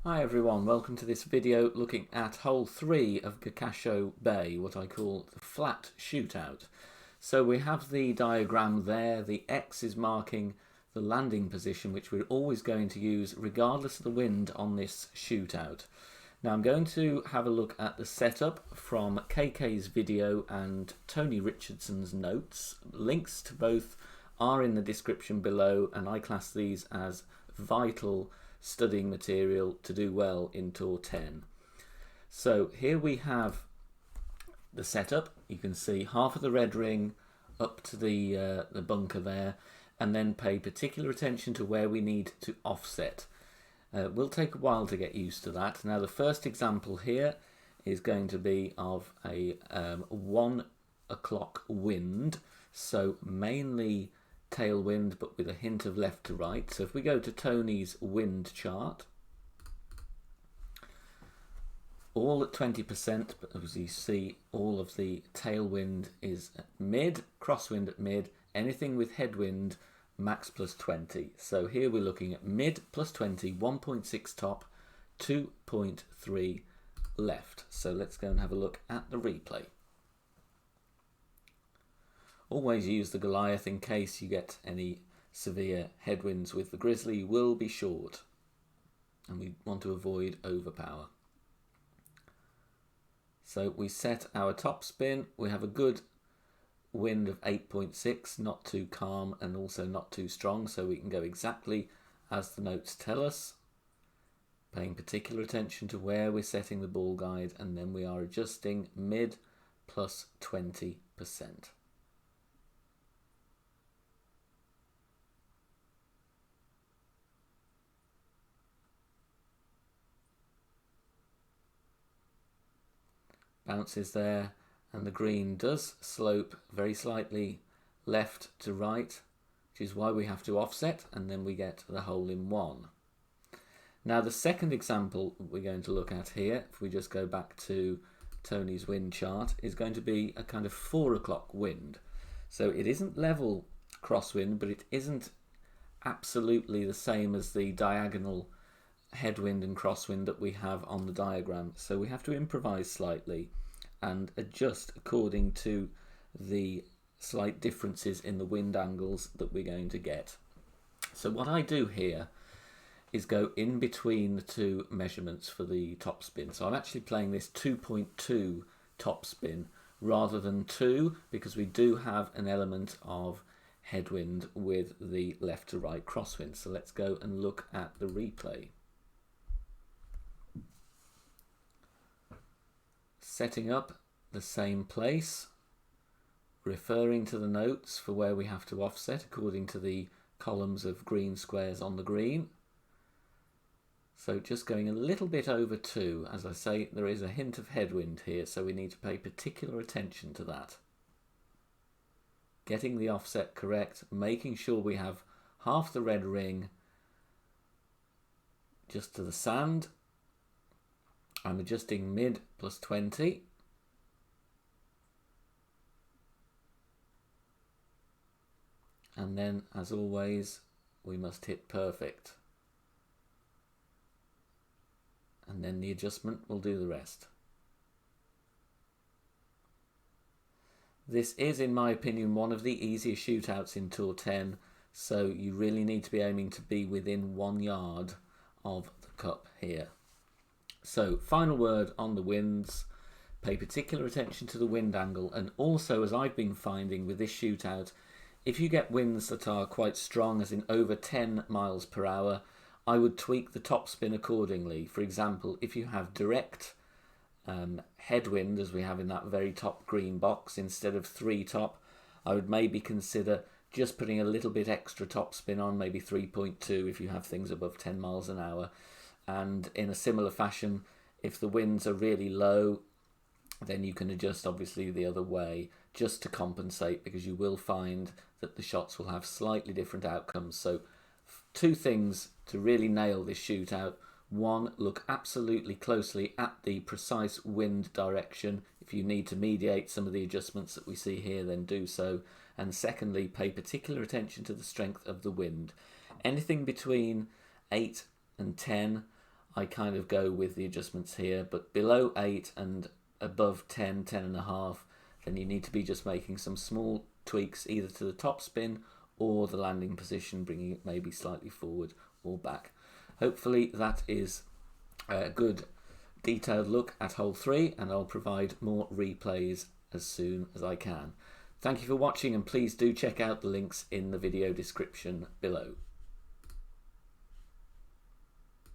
Hi everyone, welcome to this video looking at hole 3 of Gokasho Bay, what I call the flat shootout. So we have the diagram there. The X is marking the landing position, which we're always going to use regardless of the wind on this shootout. Now I'm going to have a look at the setup from KK's video and Tony Richardson's notes. Links to both are in the description below, and I class these as vital studying material to do well in Tour 10. So here we have the setup. You can see half of the red ring up to the bunker there, and then pay particular attention to where we need to offset. Will take a while to get used to that. Now the first example here is going to be of a 1 o'clock wind, so mainly tailwind but with a hint of left to right. So if we go to Tony's wind chart, all at 20%, but as you see all of the tailwind is at mid, crosswind at mid, anything with headwind max plus 20. So here we're looking at mid plus 20, 1.6 top, 2.3 left. So let's go and have a look at the replay. Always use the Goliath in case you get any severe headwinds with the Grizzly. You will be short, and we want to avoid overpower. So we set our top spin. We have a good wind of 8.6, not too calm and also not too strong, so we can go exactly as the notes tell us, paying particular attention to where we're setting the ball guide, and then we are adjusting mid plus 20%. Bounces there, and the green does slope very slightly left to right, which is why we have to offset, and then we get the hole in one. Now the second example we're going to look at here, if we just go back to Tony's wind chart, is going to be a kind of 4 o'clock wind. So it isn't level crosswind, but it isn't absolutely the same as the diagonal headwind and crosswind that we have on the diagram. So we have to improvise slightly and adjust according to the slight differences in the wind angles that we're going to get. So what I do here is go in between the two measurements for the top spin. So I'm actually playing this 2.2 top spin rather than 2, because we do have an element of headwind with the left to right crosswind. So let's go and look at the replay. Setting up the same place, referring to the notes for where we have to offset according to the columns of green squares on the green. So just going a little bit over 2. As I say, there is a hint of headwind here, so we need to pay particular attention to that. Getting the offset correct, making sure we have half the red ring just to the sand. I'm adjusting mid plus 20. And then, as always, we must hit perfect. And then the adjustment will do the rest. This is, in my opinion, one of the easiest shootouts in Tour 10, so you really need to be aiming to be within 1 yard of the cup here. So, final word on the winds. Pay particular attention to the wind angle, and also, as I've been finding with this shootout, if you get winds that are quite strong, as in over 10 miles per hour, I would tweak the top spin accordingly. For example, if you have direct headwind, as we have in that very top green box, instead of 3 top, I would maybe consider just putting a little bit extra top spin on, maybe 3.2 if you have things above 10 miles an hour. And in a similar fashion, if the winds are really low, then you can adjust obviously the other way just to compensate, because you will find that the shots will have slightly different outcomes. So 2 things to really nail this shootout. 1, look absolutely closely at the precise wind direction. If you need to mediate some of the adjustments that we see here, then do so. And secondly, pay particular attention to the strength of the wind. Anything between 8 and 10, I kind of go with the adjustments here, but below 8 and above 10, 10.5, then you need to be just making some small tweaks either to the top spin or the landing position, bringing it maybe slightly forward or back. Hopefully that is a good detailed look at hole 3, and I'll provide more replays as soon as I can. Thank you for watching, and please do check out the links in the video description below.